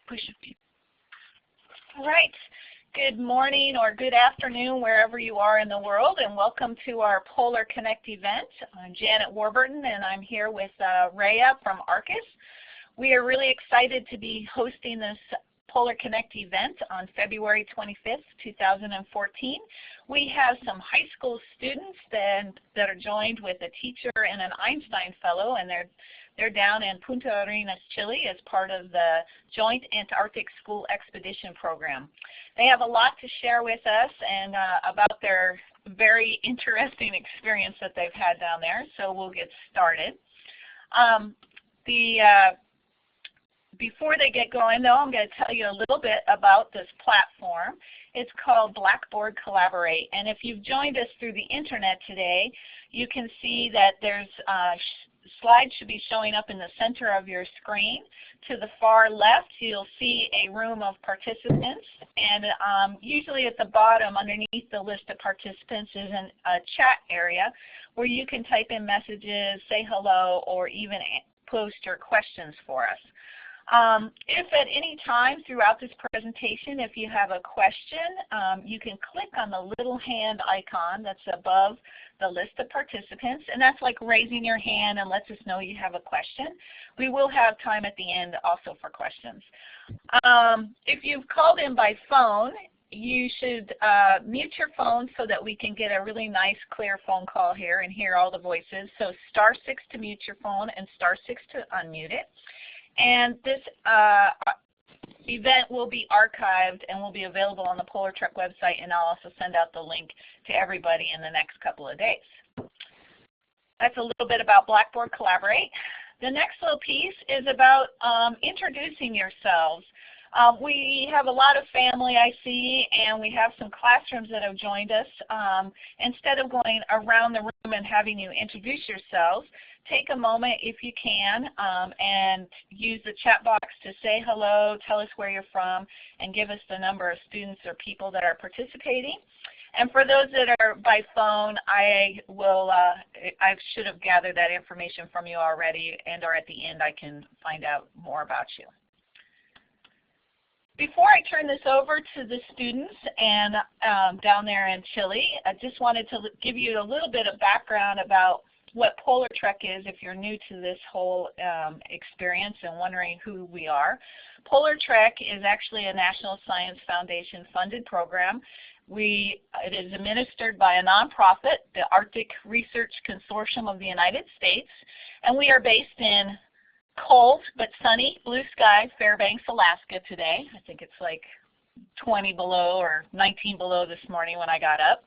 push it. All right. Good morning or good afternoon wherever you are in the world, and welcome to our Polar Connect event. I'm Janet Warburton, and I'm here with Rhea from ARCUS. We are really excited to be hosting this Polar Connect event on February 25th, 2014. We have some high school students that are joined with a teacher and an Einstein Fellow, and they're down in Punta Arenas, Chile as part of the Joint Antarctic School Expedition Program. They have a lot to share with us and about their very interesting experience that they've had down there, so we'll get started. Before they get going, though, I'm going to tell you a little bit about this platform. It's called Blackboard Collaborate, and if you've joined us through the internet today, you can see that there's slides should be showing up in the center of your screen. To the far left, you'll see a room of participants, and usually at the bottom underneath the list of participants is a chat area where you can type in messages, say hello, or even post your questions for us. If at any time throughout this presentation, if you have a question, you can click on the little hand icon that's above the list of participants, and that's like raising your hand and lets us know you have a question. We will have time at the end also for questions. If you've called in by phone, you should mute your phone so that we can get a really nice clear phone call here and hear all the voices. So *6 to mute your phone and *6 to unmute it. And this event will be archived and will be available on the Polar Trek website, and I'll also send out the link to everybody in the next couple of days. That's a little bit about Blackboard Collaborate. The next little piece is about introducing yourselves. We have a lot of family I see, and we have some classrooms that have joined us. Instead of going around the room and having you introduce yourselves, take a moment if you can and use the chat box to say hello, tell us where you're from, and give us the number of students or people that are participating. And for those that are by phone, I should have gathered that information from you already, and or at the end I can find out more about you. Before I turn this over to the students and down there in Chile, I just wanted to give you a little bit of background about what Polar Trek is if you're new to this whole experience and wondering who we are. Polar Trek is actually a National Science Foundation funded program. It is administered by a nonprofit, the Arctic Research Consortium of the United States, and we are based in cold but sunny, blue sky, Fairbanks, Alaska today. I think it's like 20 below or 19 below this morning when I got up.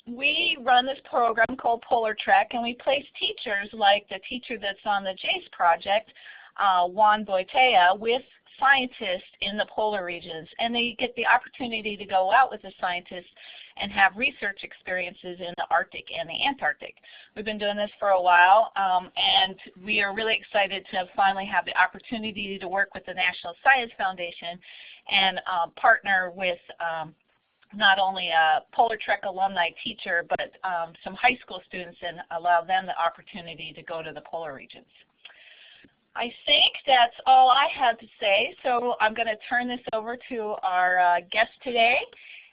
We run this program called Polar Trek, and we place teachers like the teacher that's on the JASE project, Juan Boitea, with scientists in the polar regions, and they get the opportunity to go out with the scientists and have research experiences in the Arctic and the Antarctic. We've been doing this for a while, and we are really excited to finally have the opportunity to work with the National Science Foundation and partner with not only a Polar Trek alumni teacher, but some high school students, and allow them the opportunity to go to the polar regions. I think that's all I have to say, so I'm going to turn this over to our guests today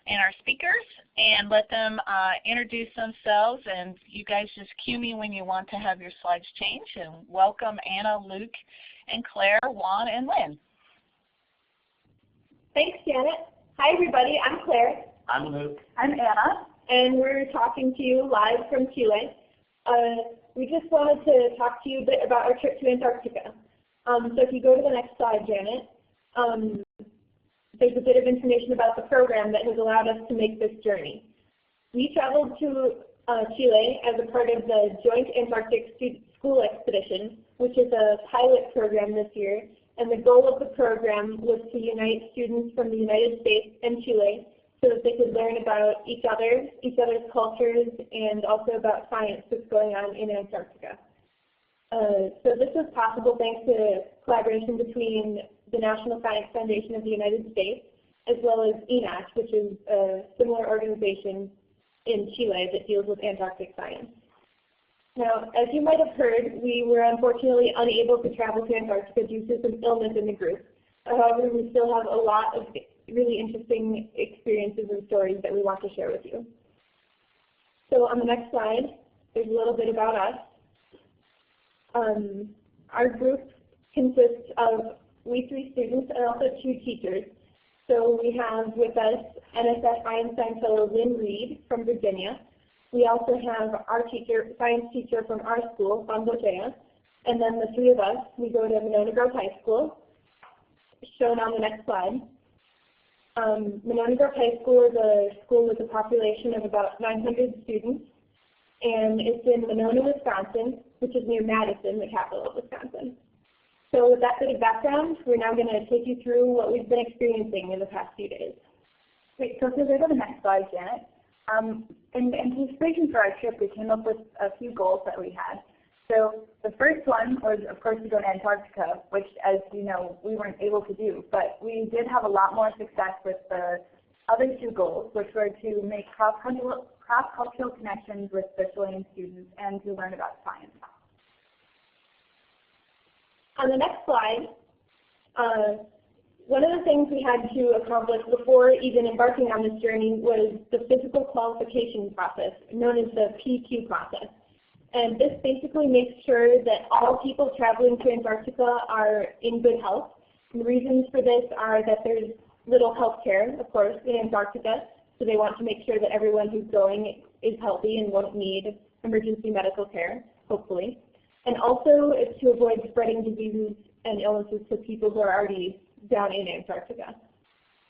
and our speakers and let them introduce themselves, and you guys just cue me when you want to have your slides change. And welcome Anna, Luke, and Claire, Juan, and Lynn. Thanks, Janet. Hi, everybody. I'm Claire. I'm Luke. I'm Anna. And we're talking to you live from Chile. We just wanted to talk to you a bit about our trip to Antarctica. So if you go to the next slide, Janet, there's a bit of information about the program that has allowed us to make this journey. We traveled to Chile as a part of the Joint Antarctic School Expedition, which is a pilot program this year. And the goal of the program was to unite students from the United States and Chile so that they could learn about each other's cultures, and also about science that's going on in Antarctica. So this was possible thanks to collaboration between the National Science Foundation of the United States, as well as ENAC, which is a similar organization in Chile that deals with Antarctic science. Now, as you might have heard, we were unfortunately unable to travel to Antarctica due to some illness in the group. However, we still have a lot of really interesting experiences and stories that we want to share with you. So on the next slide, there's a little bit about us. Our group consists of we 3 students and also 2 teachers. So we have with us NSF Einstein Fellow Lynn Reed from Virginia. We also have our science teacher from our school, Bangojea. And then the 3 of us, we go to Monona Grove High School, shown on the next slide. Monona Grove High School is a school with a population of about 900 students, and it's in Monona, Wisconsin, which is near Madison, the capital of Wisconsin. So with that bit of background, we're now going to take you through what we've been experiencing in the past few days. Great, so if we go to the next slide, Janet. In anticipation for our trip, we came up with a few goals that we had. So the first one was, of course, to go to Antarctica, which, as you know, we weren't able to do. But we did have a lot more success with the other 2 goals, which were to make cross-cultural connections with the Chilean students and to learn about science. On the next slide, one of the things we had to accomplish before even embarking on this journey was the physical qualification process, known as the PQ process. And this basically makes sure that all people traveling to Antarctica are in good health. And the reasons for this are that there's little health care, of course, in Antarctica, so they want to make sure that everyone who's going is healthy and won't need emergency medical care, hopefully. And also it's to avoid spreading diseases and illnesses to people who are already down in Antarctica.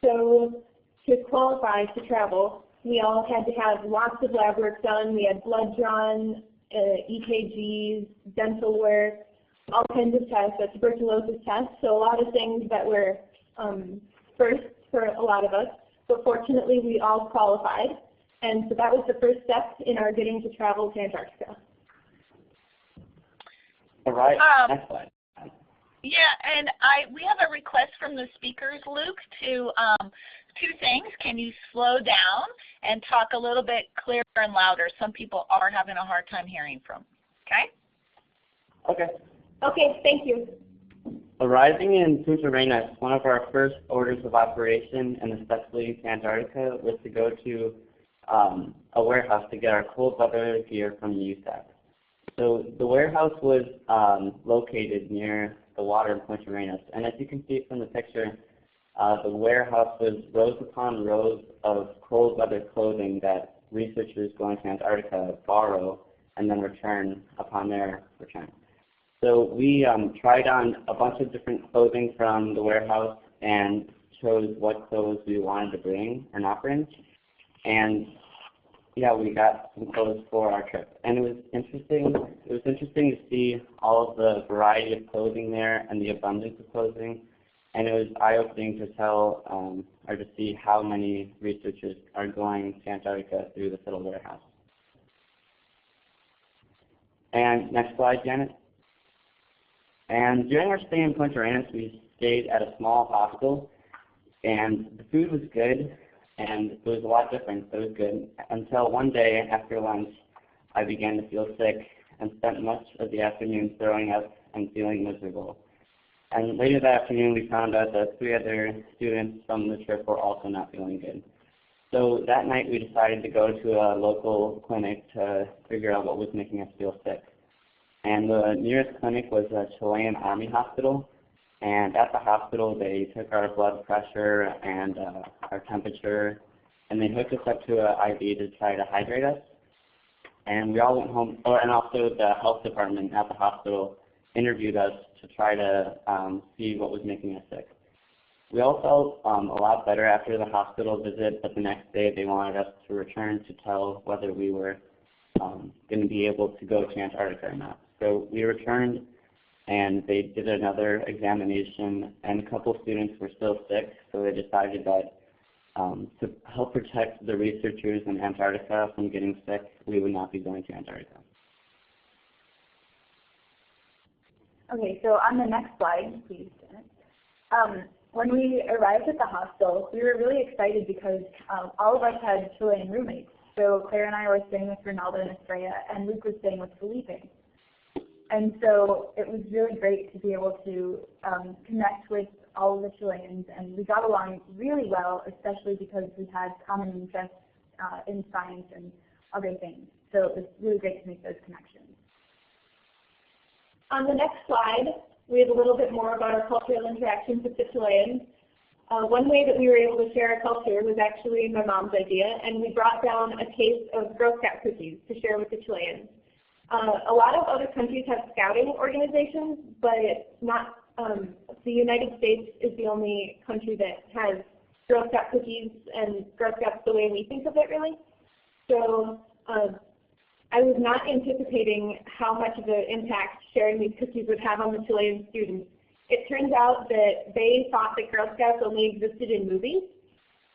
So to qualify to travel, we all had to have lots of lab work done. We had blood drawn, EKGs, dental work, all kinds of tests, a tuberculosis test, so a lot of things that were first for a lot of us, but fortunately we all qualified, and so that was the first step in our getting to travel to Antarctica. All right, next slide. Yeah, and we have a request from the speakers, Luke, to 2 things. Can you slow down and talk a little bit clearer and louder? Some people are having a hard time hearing from. Okay? Okay. Okay, thank you. Arriving in Punta Arenas, one of our first orders of operation, and especially to Antarctica, was to go to a warehouse to get our cold weather gear from the USAC. So the warehouse was located near the water in Punta Arenas, and as you can see from the picture, the warehouse was rows upon rows of cold weather clothing that researchers going to Antarctica borrow and then return upon their return. So we tried on a bunch of different clothing from the warehouse and chose what clothes we wanted to bring or not bring. And yeah, we got some clothes for our trip. And it was interesting to see all of the variety of clothing there and the abundance of clothing. And it was eye-opening to tell or to see how many researchers are going to Antarctica through this little warehouse. And next slide, Janet. And during our stay in Punta Arenas, we stayed at a small hostel, and the food was good, and it was a lot different, so it was good, until one day after lunch, I began to feel sick and spent much of the afternoon throwing up and feeling miserable. And later that afternoon, we found out that 3 other students from the trip were also not feeling good. So that night, we decided to go to a local clinic to figure out what was making us feel sick. And the nearest clinic was a Chilean Army hospital. And at the hospital, they took our blood pressure and our temperature, and they hooked us up to an IV to try to hydrate us. And we all went home, and also the health department at the hospital interviewed us to try to see what was making us sick. We all felt a lot better after the hospital visit, but the next day they wanted us to return to tell whether we were going to be able to go to Antarctica or not. So we returned, and they did another examination, and a couple students were still sick, so they decided that to help protect the researchers in Antarctica from getting sick, we would not be going to Antarctica. Okay, so on the next slide, please, Janet. When we arrived at the hostel, we were really excited because all of us had Chilean roommates. So Claire and I were staying with Ronaldo and Estrella, and Luke was staying with Felipe. And so it was really great to be able to connect with all of the Chileans, and we got along really well, especially because we had common interests in science and other things. So it was really great to make those connections. On the next slide, we have a little bit more about our cultural interactions with the Chileans. One way that we were able to share our culture was actually my mom's idea, and we brought down a case of Girl Scout cookies to share with the Chileans. A lot of other countries have scouting organizations, but not the United States is the only country that has Girl Scout cookies and Girl Scouts the way we think of it, really. So I was not anticipating how much of an impact sharing these cookies would have on the Chilean students. It turns out that they thought that Girl Scouts only existed in movies.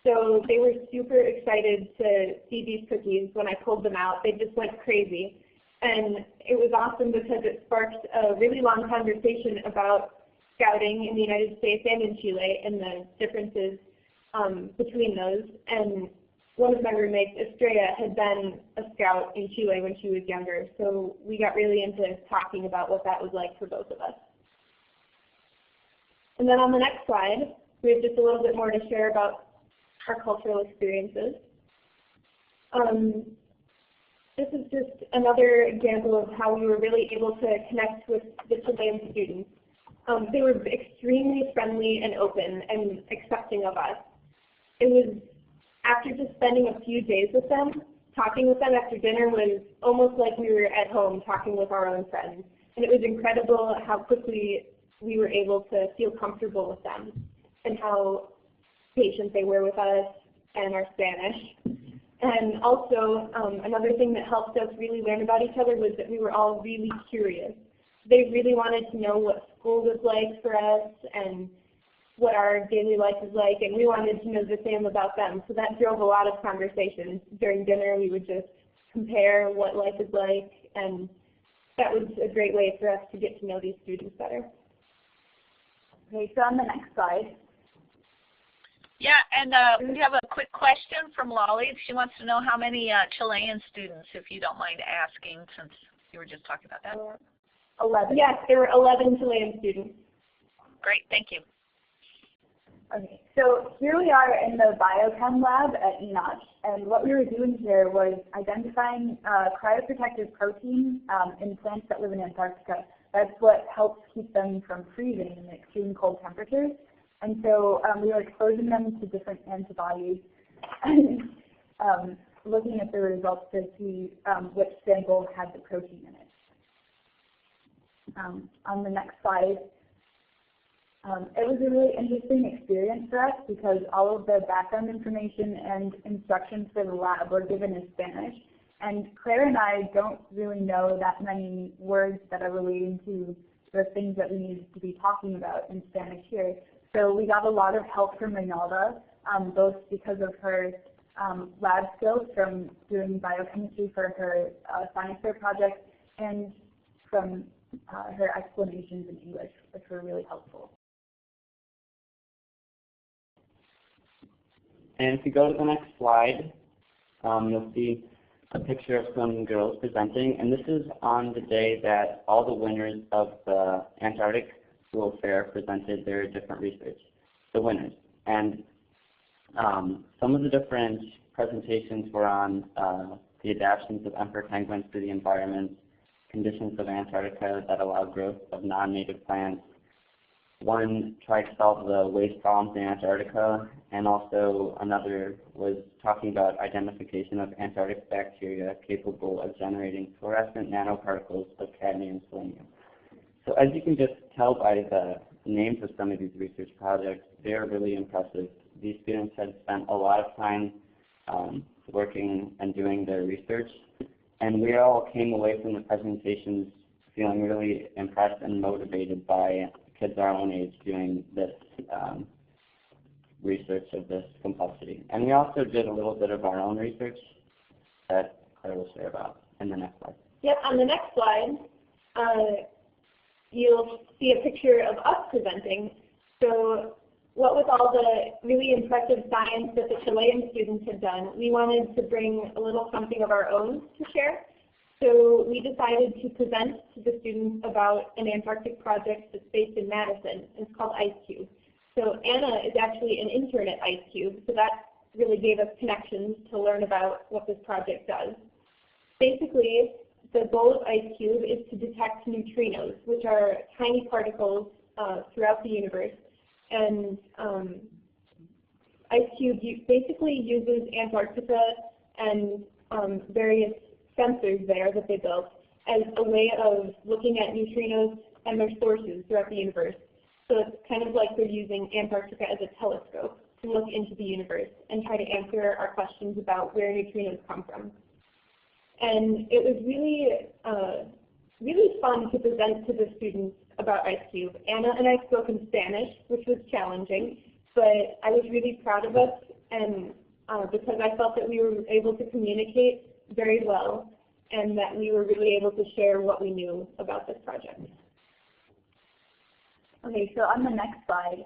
So they were super excited to see these cookies when I pulled them out. They just went crazy. And it was awesome because it sparked a really long conversation about scouting in the United States and in Chile and the differences between those. And one of my roommates, Estrella, had been a scout in Chile when she was younger. So we got really into talking about what that was like for both of us. And then on the next slide, we have just a little bit more to share about our cultural experiences. This is just another example of how we were really able to connect with the Chilean students. They were extremely friendly and open and accepting of us. It was after just spending a few days with them, talking with them after dinner was almost like we were at home talking with our own friends. And it was incredible how quickly we were able to feel comfortable with them and how patient they were with us and our Spanish. And also, another thing that helped us really learn about each other was that we were all really curious. They really wanted to know what school was like for us and what our daily life was like, and we wanted to know the same about them. So that drove a lot of conversations. During dinner, we would just compare what life is like, and that was a great way for us to get to know these students better. Okay, so on the next slide. Yeah, and we have a quick question from Lolly. She wants to know how many Chilean students, if you don't mind asking, since you were just talking about that. 11. Yes, there were 11 Chilean students. Great, thank you. Okay, so here we are in the biochem lab at Enoch, and what we were doing here was identifying cryoprotective protein in plants that live in Antarctica. That's what helps keep them from freezing in extreme cold temperatures. And so we were exposing them to different antibodies and looking at the results to see which sample had the protein in it. On the next slide, it was a really interesting experience for us because all of the background information and instructions for the lab were given in Spanish. And Claire and I don't really know that many words that are related to the things that we needed to be talking about in Spanish here. So we got a lot of help from Reynalda, both because of her lab skills from doing biochemistry for her science fair project and from her explanations in English, which were really helpful. And if you go to the next slide, you'll see a picture of some girls presenting, and this is on the day that all the winners of the Antarctic School Fair presented their different research, the winners. And some of the different presentations were on the adaptations of emperor penguins to the environment, conditions of Antarctica that allow growth of non-native plants. One tried to solve the waste problems in Antarctica, and also another was talking about identification of Antarctic bacteria capable of generating fluorescent nanoparticles of cadmium selenium. So as you can just tell by the names of some of these research projects, they're really impressive. These students had spent a lot of time working and doing their research, and we all came away from the presentations feeling really impressed and motivated by kids our own age doing this research of this complexity. And we also did a little bit of our own research that Claire will share about in the next slide. Yep, on the next slide, you'll see a picture of us presenting. So what with all the really impressive science that the Chilean students had done, we wanted to bring a little something of our own to share. So we decided to present to the students about an Antarctic project that's based in Madison. It's called IceCube. So Anna is actually an intern at IceCube, so that really gave us connections to learn about what this project does. Basically, the goal of IceCube is to detect neutrinos, which are tiny particles throughout the universe. And IceCube basically uses Antarctica and various sensors there that they built as a way of looking at neutrinos and their sources throughout the universe. So it's kind of like they're using Antarctica as a telescope to look into the universe and try to answer our questions about where neutrinos come from. And it was really, really fun to present to the students about IceCube. Anna and I spoke in Spanish, which was challenging, but I was really proud of us, and because I felt that we were able to communicate very well and that we were really able to share what we knew about this project. Okay, so on the next slide,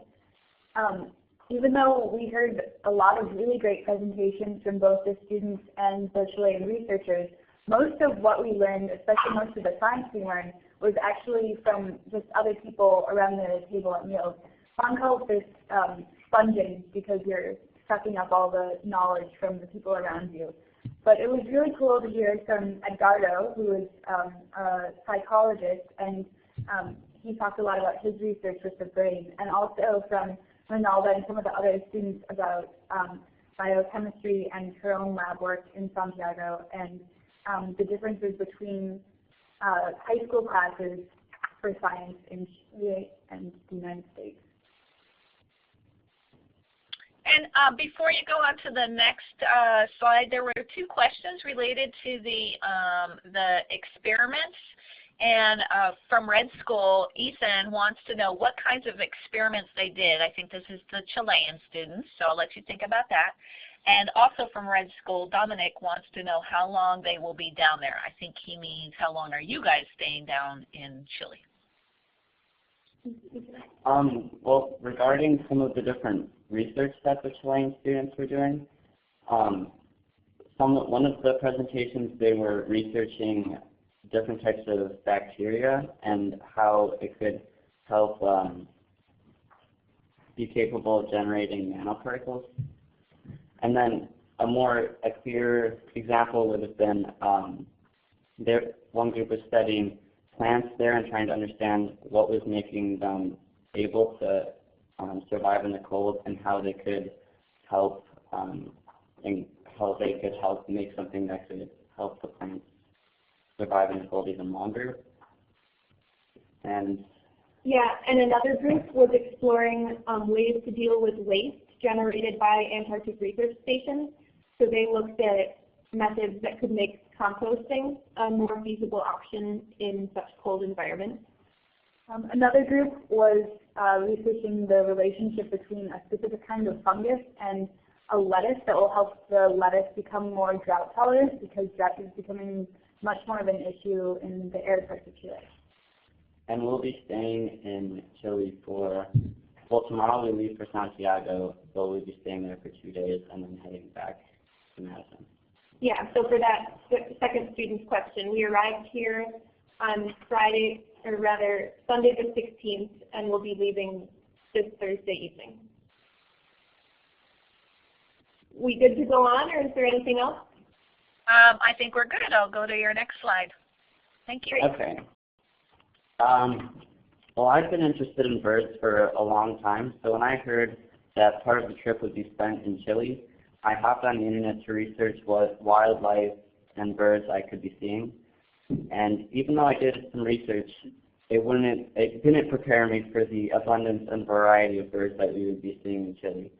even though we heard a lot of really great presentations from both the students and the Chilean researchers, most of what we learned, especially most of the science we learned, was actually from just other people around the table at meals. Juan calls this sponging because you're sucking up all the knowledge from the people around you. But it was really cool to hear from Edgardo, who is a psychologist, and he talked a lot about his research with the brain, and also from Ronalda and some of the other students about biochemistry and her own lab work in Santiago, and the differences between high school classes for science in Chile and the United States. And before you go on to the next slide, there were two questions related to the experiments. And from Red School, Ethan wants to know what kinds of experiments they did. I think this is the Chilean students, so I'll let you think about that. And also from Red School, Dominic wants to know how long they will be down there. I think he means how long are you guys staying down in Chile? Well, regarding some of the different research that the Chilean students were doing, one of the presentations they were researching different types of bacteria and how it could help be capable of generating nanoparticles. And then a clear example would have been one group was studying plants there and trying to understand what was making them able to survive in the cold and how they could help make something that could help the plants survive in the cold even longer. And another group was exploring ways to deal with waste generated by Antarctic research stations. So they looked at methods that could make composting a more feasible option in such cold environments. Another group was researching the relationship between a specific kind of fungus and a lettuce that will help the lettuce become more drought tolerant, because drought is becoming much more of an issue in the arid parts of Chile. And we'll be staying in Chile tomorrow we leave for Santiago, but we'll be staying there for 2 days and then heading back to Madison. Yeah, so for that second student's question, we arrived here on Sunday the 16th, and we'll be leaving this Thursday evening. We good to go on, or is there anything else? I think we're good. I'll go to your next slide. Thank you. Okay. Well, I've been interested in birds for a long time, so when I heard that part of the trip would be spent in Chile, I hopped on the internet to research what wildlife and birds I could be seeing. And even though I did some research, it didn't prepare me for the abundance and variety of birds that we would be seeing in Chile.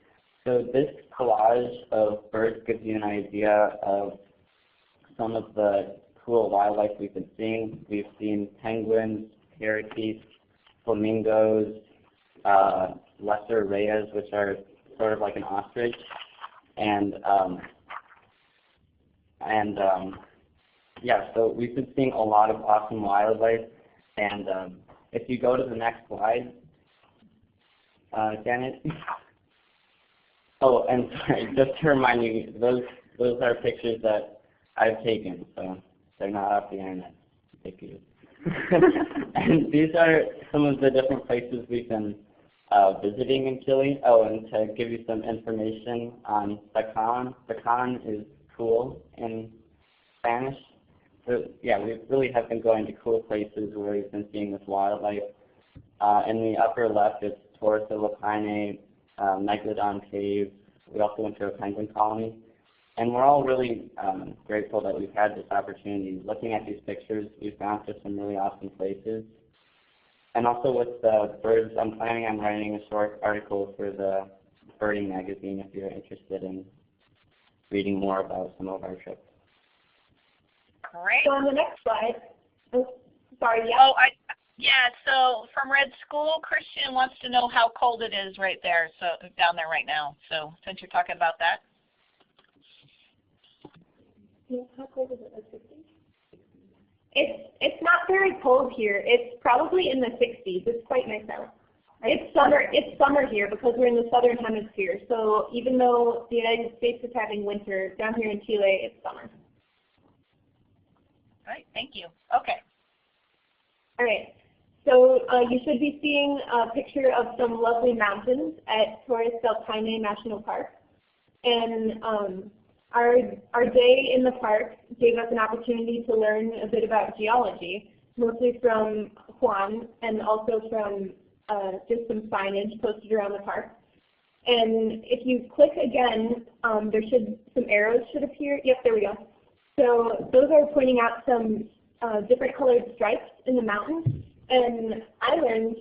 So this collage of birds gives you an idea of some of the cool wildlife we've been seeing. We've seen penguins, parakeets, flamingos, lesser rayas, which are sort of like an ostrich, so we've been seeing a lot of awesome wildlife. And if you go to the next slide, Janet. Oh, and sorry, just to remind you, those are pictures that I've taken, so they're not off the internet. Thank you. And these are some of the different places we've been visiting in Chile. Oh, and to give you some information on pecan. Pecan is cool in Spanish. So yeah, we really have been going to cool places where we've been seeing this wildlife. In the upper left, it's Torres de la Paine, Megalodon Cave. We also went to a penguin colony. And we're all really grateful that we've had this opportunity. Looking at these pictures, we've found just some really awesome places. And also with the birds, I'm planning on writing a short article for the birding magazine if you're interested in reading more about some of our trips. Great. So on the next slide, oh, sorry, yeah. Oh, yeah, so from Red School, Christian wants to know how cold it is right there, so down there right now. So since you're talking about that. Yeah, how cold is it? Like 60? It's not very cold here. It's probably in the 60s. It's quite nice out. It's summer here because we're in the southern hemisphere. So even though the United States is having winter, down here in Chile, it's summer. All right, thank you. Okay. All right. So you should be seeing a picture of some lovely mountains at Torres del Paine National Park. And our day in the park gave us an opportunity to learn a bit about geology, mostly from Juan and also from just some signage posted around the park. And if you click again, some arrows should appear. Yep, there we go. So those are pointing out some different colored stripes in the mountains. And I learned,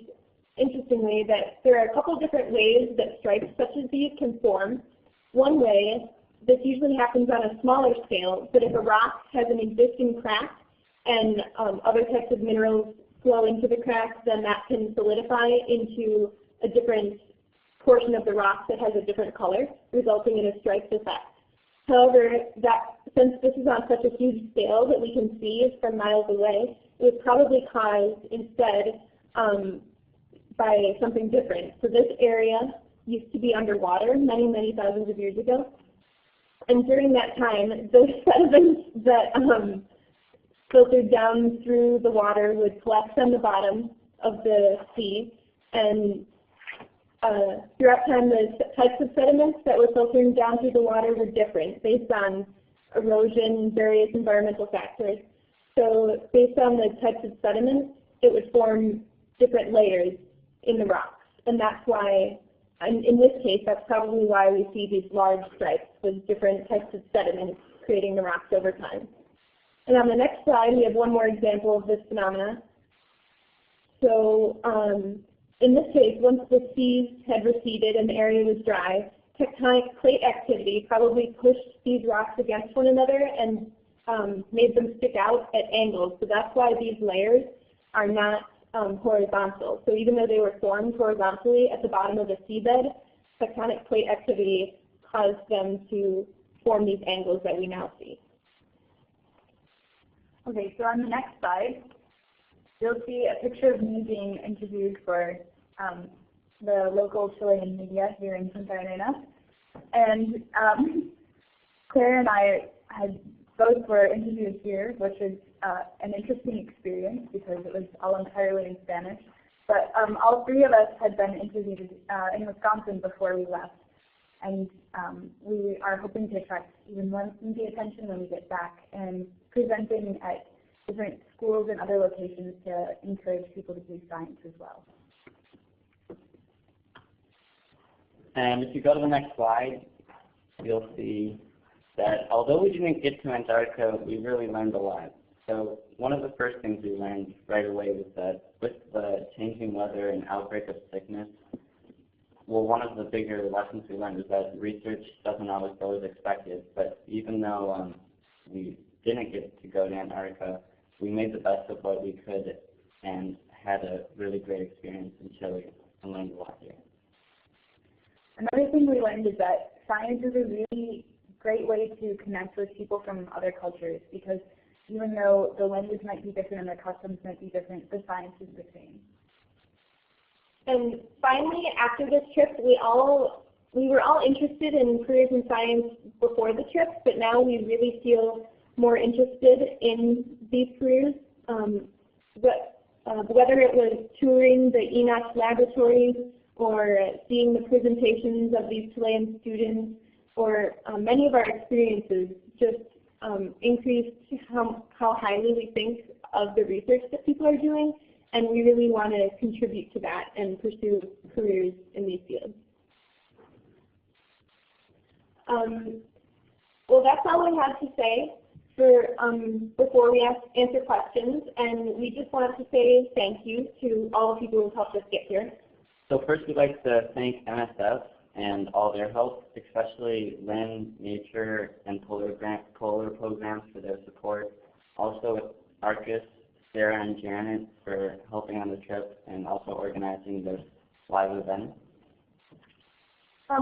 interestingly, that there are a couple different ways that stripes such as these can form. One way, this usually happens on a smaller scale, but if a rock has an existing crack and other types of minerals flow into the crack, then that can solidify into a different portion of the rock that has a different color, resulting in a striped effect. However, since this is on such a huge scale that we can see it from miles away, it was probably caused instead by something different. So this area used to be underwater many, many thousands of years ago. And during that time, those sediments that filtered down through the water would collect on the bottom of the sea. And throughout time, the types of sediments that were filtering down through the water were different based on erosion and various environmental factors. So based on the types of sediments, it would form different layers in the rocks. And that's why, in this case, that's probably why we see these large stripes with different types of sediments creating the rocks over time. And on the next slide, we have one more example of this phenomena. So in this case, once the seas had receded and the area was dry, tectonic plate activity probably pushed these rocks against one another and made them stick out at angles. So that's why these layers are not horizontal. So even though they were formed horizontally at the bottom of the seabed, tectonic plate activity caused them to form these angles that we now see. Okay, so on the next slide, you'll see a picture of me being interviewed for the local Chilean media here in Punta Arenas. And Claire and I both were interviewed here, which was an interesting experience because it was all entirely in Spanish. But all three of us had been interviewed in Wisconsin before we left. And we are hoping to attract even more media attention when we get back and presenting at different schools and other locations to encourage people to do science as well. And if you go to the next slide, you'll see that although we didn't get to Antarctica, we really learned a lot. So one of the first things we learned right away was that with the changing weather and outbreak of sickness, well, one of the bigger lessons we learned is that research doesn't always go as expected. But even though we didn't get to go to Antarctica, we made the best of what we could and had a really great experience in Chile and learned a lot here. Another thing we learned is that science is a really great way to connect with people from other cultures because even though the language might be different and their customs might be different, the science is the same. And finally, after this trip, we were all interested in careers in science before the trip, but now we really feel more interested in these careers. Whether it was touring the ENOS laboratories or seeing the presentations of these Chilean students, or many of our experiences just increased how highly we think of the research that people are doing, and we really want to contribute to that and pursue careers in these fields. Well, that's all we have to say before we answer questions, and we just wanted to say thank you to all the people who helped us get here. So first we'd like to thank MSF and all their help, especially Lynn, Nature, and Polar programs for their support. Also Arcus, Sarah, and Janet for helping on the trip and also organizing this live event.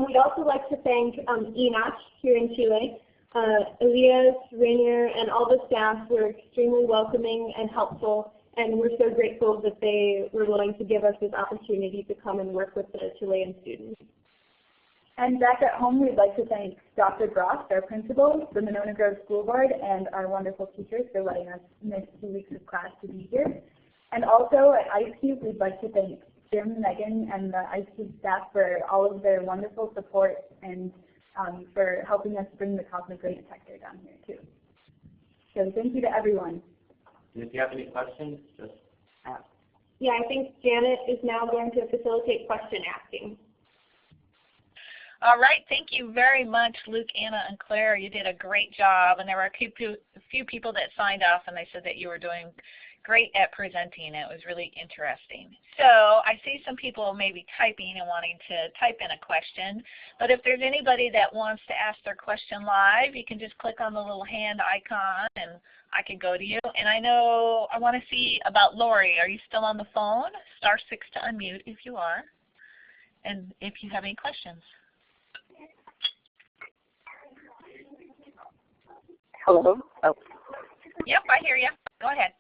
We'd also like to thank Enoch here in Chile. Elias, Rainier, and all the staff were extremely welcoming and helpful, and we're so grateful that they were willing to give us this opportunity to come and work with the Chilean students. And back at home, we'd like to thank Dr. Gross, our principal, the Monona Grove School Board, and our wonderful teachers for letting us miss 2 weeks of class to be here. And also at IceCube, we'd like to thank Jim, Megan, and the IceCube staff for all of their wonderful support and for helping us bring the cosmic ray detector down here too. So thank you to everyone. And if you have any questions, just ask. Yeah, I think Janet is now going to facilitate question asking. All right, thank you very much, Luke, Anna, and Claire. You did a great job, and there were a few people that signed off, and they said that you were doing great at presenting. It was really interesting. So I see some people maybe typing and wanting to type in a question, but if there's anybody that wants to ask their question live, you can just click on the little hand icon, and I can go to you. And I know I want to see about Lori. Are you still on the phone? *6 to unmute if you are, and if you have any questions. Hello? Oh. Yep, I hear you. Go ahead.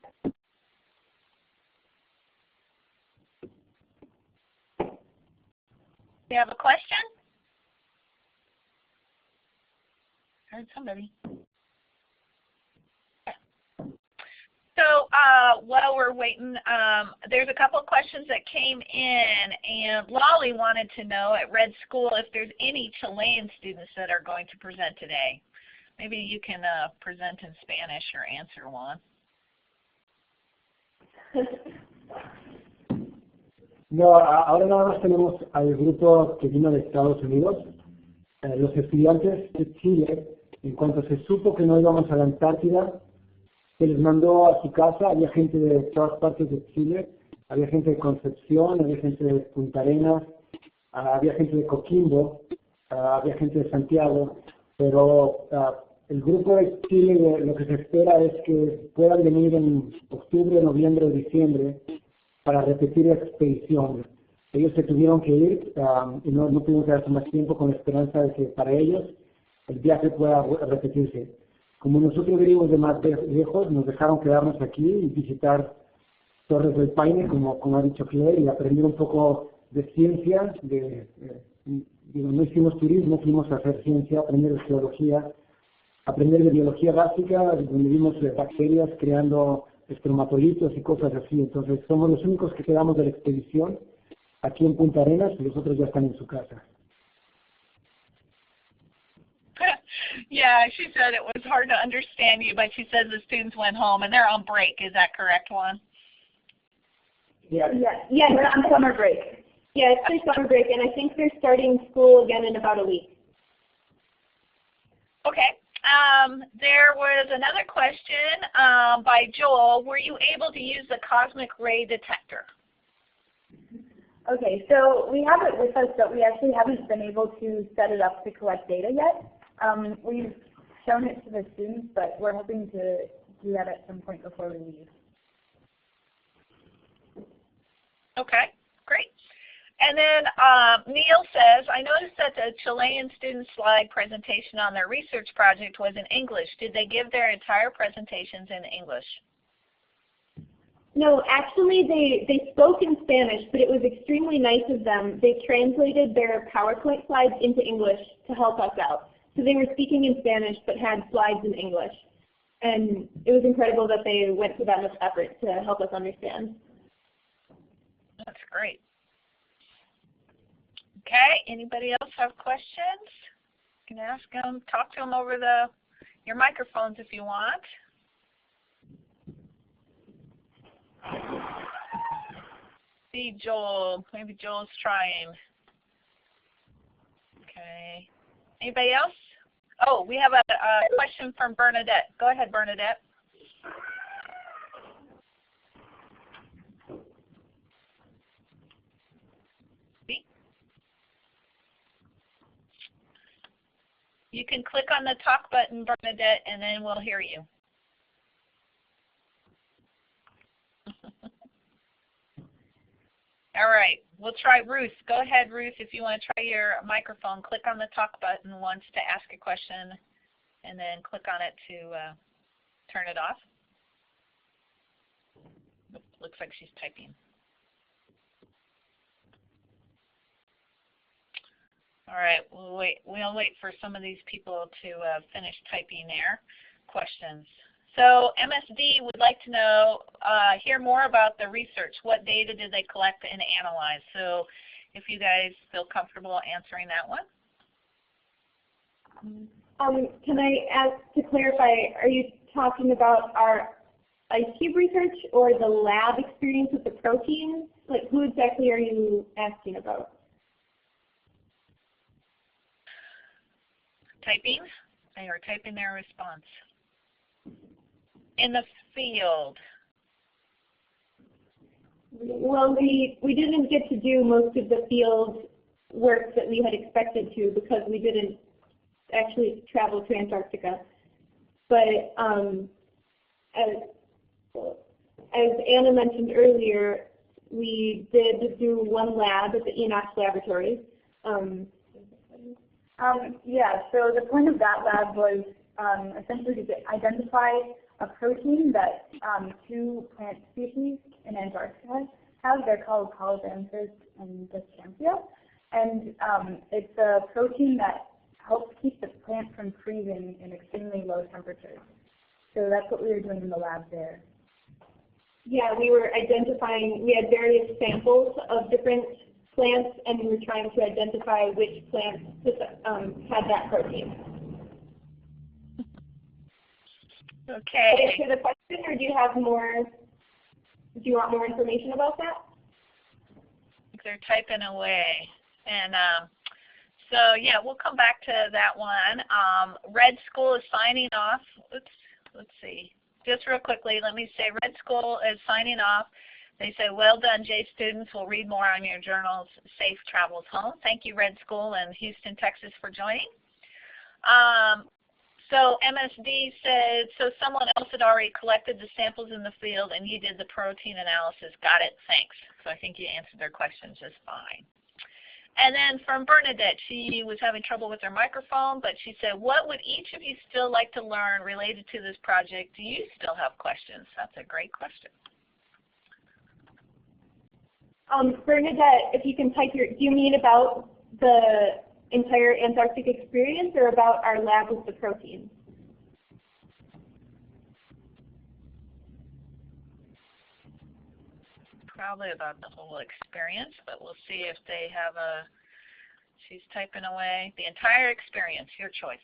Do you have a question? Heard somebody. So while we're waiting, there's a couple of questions that came in, and Lolly wanted to know at Red School if there's any Chilean students that are going to present today. Maybe you can present in Spanish or answer one. No, ahora nada más tenemos al grupo que vino de Estados Unidos. Los estudiantes de Chile, en cuanto se supo que no íbamos a la Antártida, se les mandó a su casa. Había gente de todas partes de Chile, había gente de Concepción, había gente de Punta Arenas, había gente de Coquimbo, había gente de Santiago, pero el grupo de Chile lo que se espera es que puedan venir en octubre, noviembre o diciembre para repetir la expedición. Ellos se tuvieron que ir y no pudimos quedarse más tiempo con la esperanza de que para ellos el viaje pueda repetirse. Como nosotros venimos de más lejos, nos dejaron quedarnos aquí y visitar Torres del Paine, como ha dicho Claire, y aprender un poco de ciencia. No hicimos turismo, fuimos a hacer ciencia, aprender de geología, aprender de biología básica, donde vimos bacterias creando estromatolitos y cosas así. Entonces somos los únicos que quedamos de la expedición aquí en Punta Arenas y los otros ya están en su casa. Yeah, she said it was hard to understand you, but she says the students went home and they're on break. Is that correct, Juan? Yeah. Yeah, We're on summer break. Yeah, it's their summer break, and I think they're starting school again in about a week. Okay. There was another question by Joel. Were you able to use the cosmic ray detector? Okay, so we have it with us, but we actually haven't been able to set it up to collect data yet. We've shown it to the students, but we're hoping to do that at some point before we leave. Okay, great. And then Neil says, I noticed that the Chilean student slide presentation on their research project was in English. Did they give their entire presentations in English? No, actually they spoke in Spanish, but it was extremely nice of them. They translated their PowerPoint slides into English to help us out. So they were speaking in Spanish but had slides in English. And it was incredible that they went to that much effort to help us understand. That's great. Okay, anybody else have questions? You can ask them, talk to them over your microphones if you want. See Joel, maybe Joel's trying. Okay, anybody else? Oh, we have a question from Bernadette. Go ahead, Bernadette. You can click on the talk button, Bernadette, and then we'll hear you. All right, we'll try Ruth. Go ahead, Ruth, if you want to try your microphone. Click on the talk button once to ask a question, and then click on it to turn it off. Looks like she's typing. All right, we'll wait for some of these people to finish typing their questions. So MSD would like to know, hear more about the research. What data did they collect and analyze? So if you guys feel comfortable answering that one. Can I ask to clarify, are you talking about our ice cube research or the lab experience with the proteins? Like, who exactly are you asking about? Typing. They are typing their response. In the field. Well, we didn't get to do most of the field work that we had expected to because we didn't actually travel to Antarctica. But as Anna mentioned earlier, we did do one lab at the Enoch Laboratories. Yeah, so the point of that lab was essentially to identify a protein that two plant species in Antarctica have. They're called colodanthus and Deschampia. And it's a protein that helps keep the plant from freezing in extremely low temperatures. So that's what we were doing in the lab there. Yeah, we were identifying, we had various samples of different plants, and we were trying to identify which plants had that protein. Okay. Did I answer the question, or do you have more? Do you want more information about that? They're typing away, and so yeah, we'll come back to that one. Red School is signing off. Oops, let's see. Just real quickly, let me say Red School is signing off. They say, well done, JASE students. We'll read more on your journals. Safe travels home. Thank you, Red School in Houston, Texas, for joining. So MSD said, so someone else had already collected the samples in the field and you did the protein analysis. Got it, thanks. So I think you answered their questions just fine. And then from Bernadette, she was having trouble with her microphone, but she said, what would each of you still like to learn related to this project? Do you still have questions? That's a great question. Bernadette, if you can type your, do you mean about the entire Antarctic experience or about our lab with the proteins? Probably about the whole experience, but we'll see if they have a, she's typing away. The entire experience, your choice.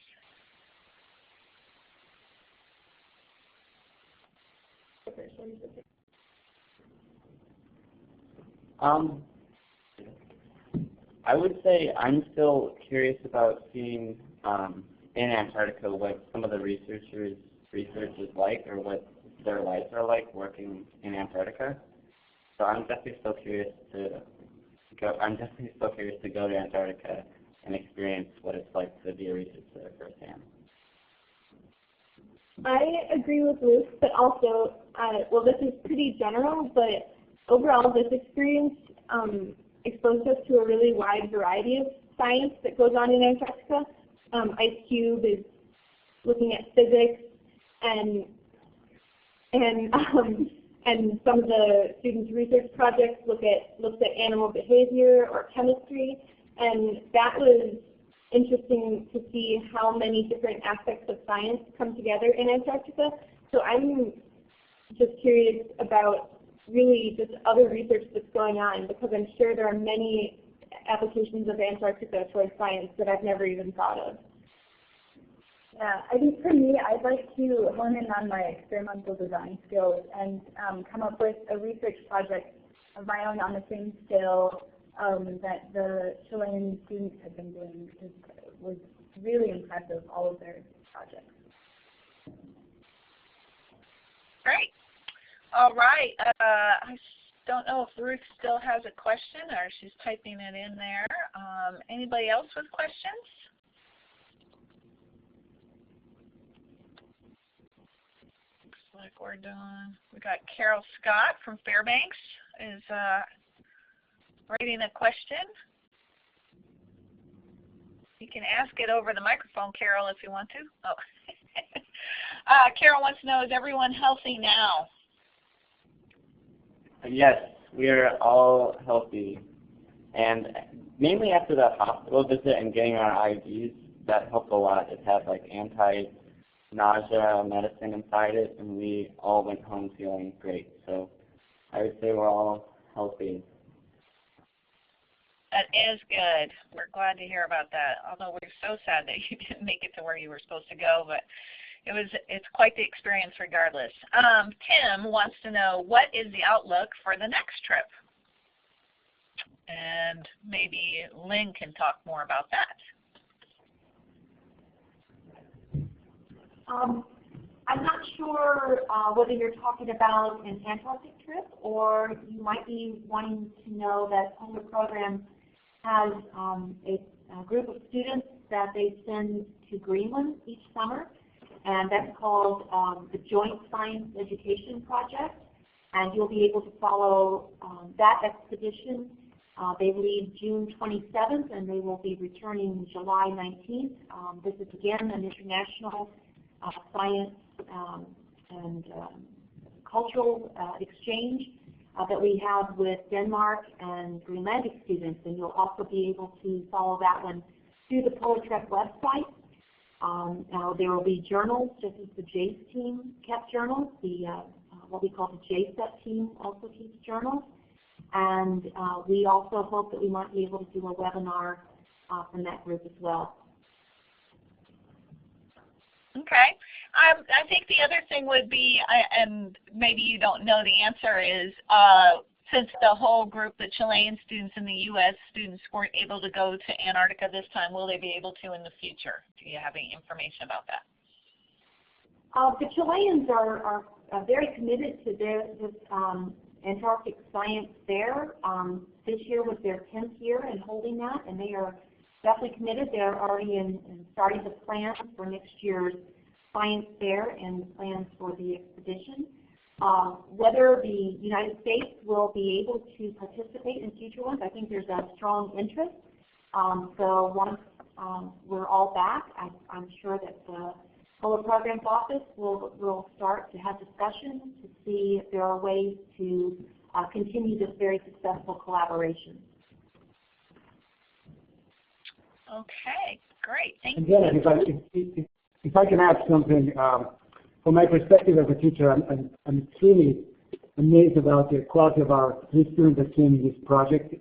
I would say I'm still curious about seeing in Antarctica what some of the researchers' research is like, or what their lives are like working in Antarctica. So I'm definitely still curious to go. I'm definitely still curious to go to Antarctica and experience what it's like to be a researcher there firsthand. I agree with Luke, but also, well, this is pretty general, but overall, this experience exposed us to a really wide variety of science that goes on in Antarctica. IceCube is looking at physics, and some of the students' research projects looked at animal behavior or chemistry, and that was interesting to see how many different aspects of science come together in Antarctica. So I'm just curious about really just other research that's going on, because I'm sure there are many applications of Antarctica towards science that I've never even thought of. Yeah, I think for me, I'd like to hone in on my experimental design skills and come up with a research project of my own on the same scale that the Chilean students have been doing, because it was really impressive, all of their projects. Great. All right. I don't know if Ruth still has a question or she's typing it in there. Anybody else with questions? Looks like we're done. We got Carol Scott from Fairbanks is writing a question. You can ask it over the microphone, Carol, if you want to. Oh. Carol wants to know, is everyone healthy now? Yes, we are all healthy. And mainly after the hospital visit and getting our IVs, that helped a lot. It had like anti-nausea medicine inside it, and we all went home feeling great. So I would say we're all healthy. That is good. We're glad to hear about that. Although we're so sad that you didn't make it to where you were supposed to go, but it's quite the experience regardless. Tim wants to know, what is the outlook for the next trip? And maybe Lynn can talk more about that. I'm not sure whether you're talking about an Antarctic trip, or you might be wanting to know that Polar Program has a group of students that they send to Greenland each summer, and that's called the Joint Science Education Project, and you'll be able to follow that expedition. They leave June 27th, and they will be returning July 19th. This is again an international science and cultural exchange that we have with Denmark and Greenlandic students, and you'll also be able to follow that one through the Polar Trek website. Now there will be journals, just as the JASE team kept journals. What we call the JASE team also keeps journals, and we also hope that we might be able to do a webinar from that group as well. Okay. I think the other thing would be, and maybe you don't know the answer, is since the whole group, the Chilean students and the U.S. students weren't able to go to Antarctica this time, will they be able to in the future? Do you have any information about that? The Chileans are very committed to this Antarctic Science Fair. This year was their 10th year in holding that, and they are definitely committed. They're already in starting to plan for next year's Science Fair and plans for the expedition. Whether the United States will be able to participate in future ones, I think there's a strong interest. So once we're all back, I'm sure that the Polar Programs Office will start to have discussions to see if there are ways to continue this very successful collaboration. Okay, great. Thank you. Again, if I can add something, from my perspective as a teacher, I'm extremely amazed about the quality of our three students that came in this project.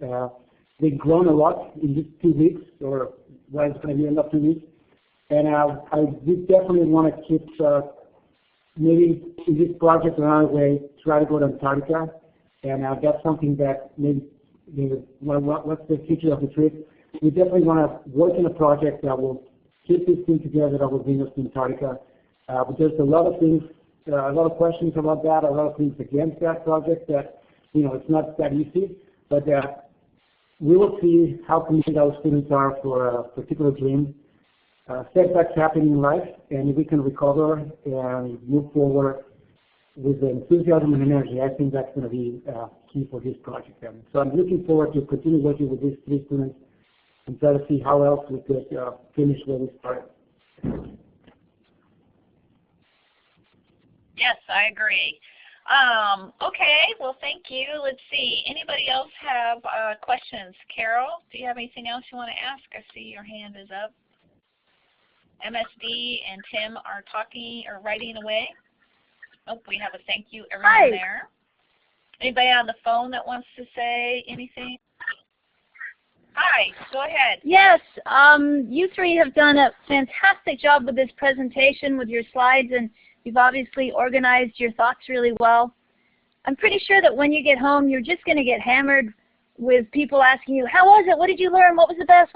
They've grown a lot in just 2 weeks, or well, it's going to be end of 2 weeks. And I would definitely want to keep, maybe in this project another way, try to go to Antarctica. And that's something that maybe, what's the future of the trip? We definitely want to work in a project that will keep this team together, that will bring us to Antarctica. But there's a lot of things, a lot of questions about that, a lot of things against that project that, it's not that easy. But we will see how committed our students are for a particular dream. Setbacks happen in life, and if we can recover and move forward with enthusiasm and energy, I think that's going to be key for this project. So I'm looking forward to continue working with these three students and try to see how else we could finish where we started. Yes, I agree. Okay, well, thank you. Let's see. Anybody else have questions? Carol, do you have anything else you want to ask? I see your hand is up. MSD and Tim are talking or writing away. Oh, we have a thank you, everyone there. Anybody on the phone that wants to say anything? Hi, go ahead. Yes, you three have done a fantastic job with this presentation with your slides, and you've obviously organized your thoughts really well. I'm pretty sure that when you get home, you're just going to get hammered with people asking you, how was it? What did you learn? What was the best?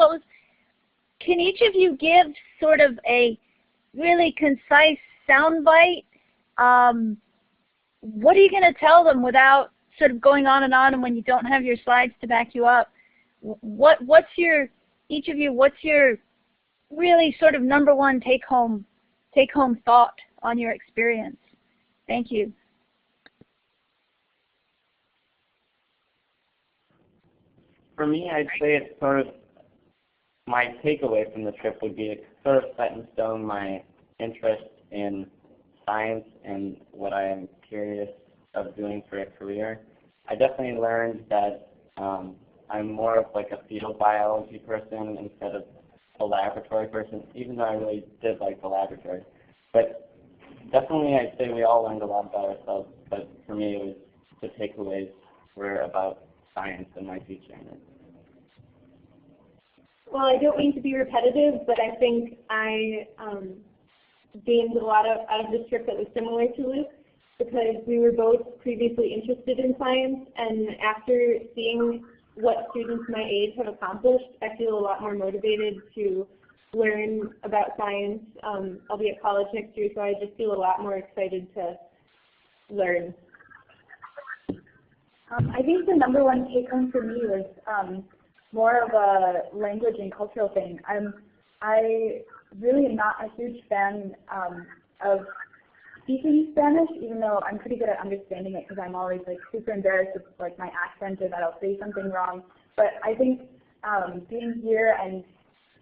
Can each of you give sort of a really concise soundbite? What are you going to tell them without sort of going on and when you don't have your slides to back you up? What's your really sort of number one take home thought on your experience? Thank you. For me, I'd say it's sort of my takeaway from the trip would be to sort of set in stone my interest in science and what I am curious of doing for a career. I definitely learned that I'm more of like a field biology person instead of a laboratory person, even though I really did like the laboratory. But definitely I'd say we all learned a lot about ourselves, but for me it was the takeaways were about science and my teaching. Well, I don't mean to be repetitive, but I think I gained a lot out of this trip that was similar to Luke, because we were both previously interested in science, and after seeing what students my age have accomplished, I feel a lot more motivated to learn about science. I'll be at college next year, so I just feel a lot more excited to learn. I think the number one take home for me was more of a language and cultural thing. I really am not a huge fan of speaking Spanish, even though I'm pretty good at understanding it because I'm always like super embarrassed with like my accent or that I'll say something wrong. But I think being here and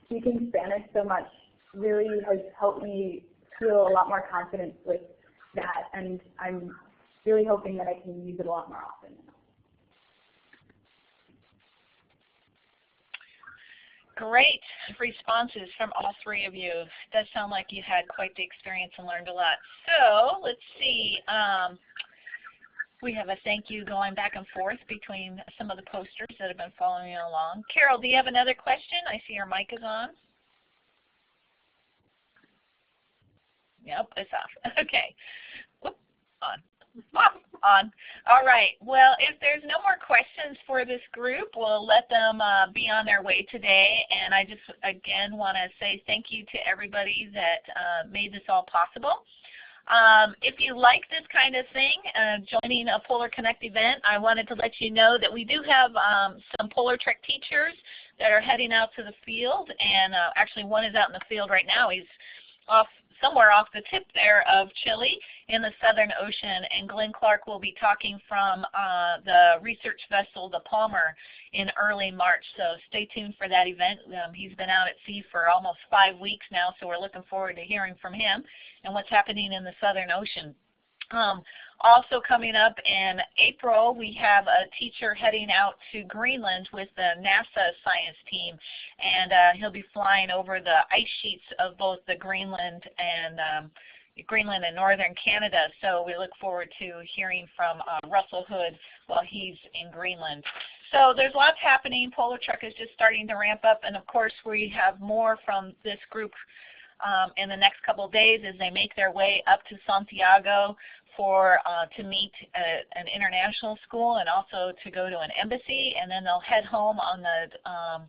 speaking Spanish so much really has helped me feel a lot more confident with that, and I'm really hoping that I can use it a lot more often. Great responses from all three of you. It does sound like you had quite the experience and learned a lot. So let's see. We have a thank you going back and forth between some of the posters that have been following along. Carol, do you have another question? I see your mic is on. Yep, it's off. Okay. Whoop, on. On. All right. Well, if there's no more questions for this group, we'll let them be on their way today. And I just, again, want to say thank you to everybody that made this all possible. If you like this kind of thing, joining a Polar Connect event, I wanted to let you know that we do have some Polar Trek teachers that are heading out to the field. And actually, one is out in the field right now. He's somewhere off the tip there of Chile in the Southern Ocean, and Glenn Clark will be talking from the research vessel, the Palmer, in early March. So stay tuned for that event. He's been out at sea for almost 5 weeks now, so we're looking forward to hearing from him and what's happening in the Southern Ocean. Also coming up in April, we have a teacher heading out to Greenland with the NASA science team, and he'll be flying over the ice sheets of both the Greenland and northern Canada. So we look forward to hearing from Russell Hood while he's in Greenland. So there's lots happening. Polar Trek is just starting to ramp up, and of course we have more from this group in the next couple of days as they make their way up to Santiago to meet an international school and also to go to an embassy, and then they'll head home on the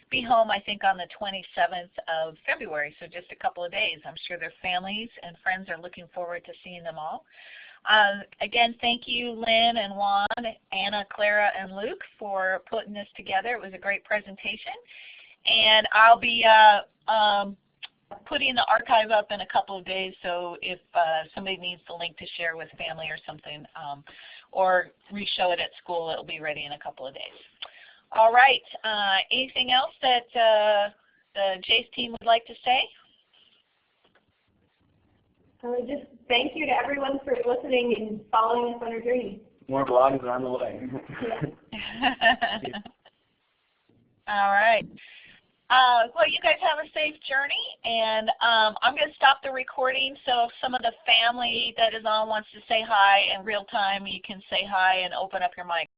be home, I think, on the 27th of February, so just a couple of days. I'm sure their families and friends are looking forward to seeing them all. Again, thank you, Lynn and Juan, Anna, Clara, and Luke for putting this together. It was a great presentation, and I'll be putting the archive up in a couple of days, so if somebody needs the link to share with family or something, or re-show it at school, it'll be ready in a couple of days. All right, anything else that the JASE team would like to say? Just thank you to everyone for listening and following us on our journey. More blogs are on the way. All right. Well, you guys have a safe journey, and I'm going to stop the recording, so if some of the family that is on wants to say hi in real time, you can say hi and open up your mic.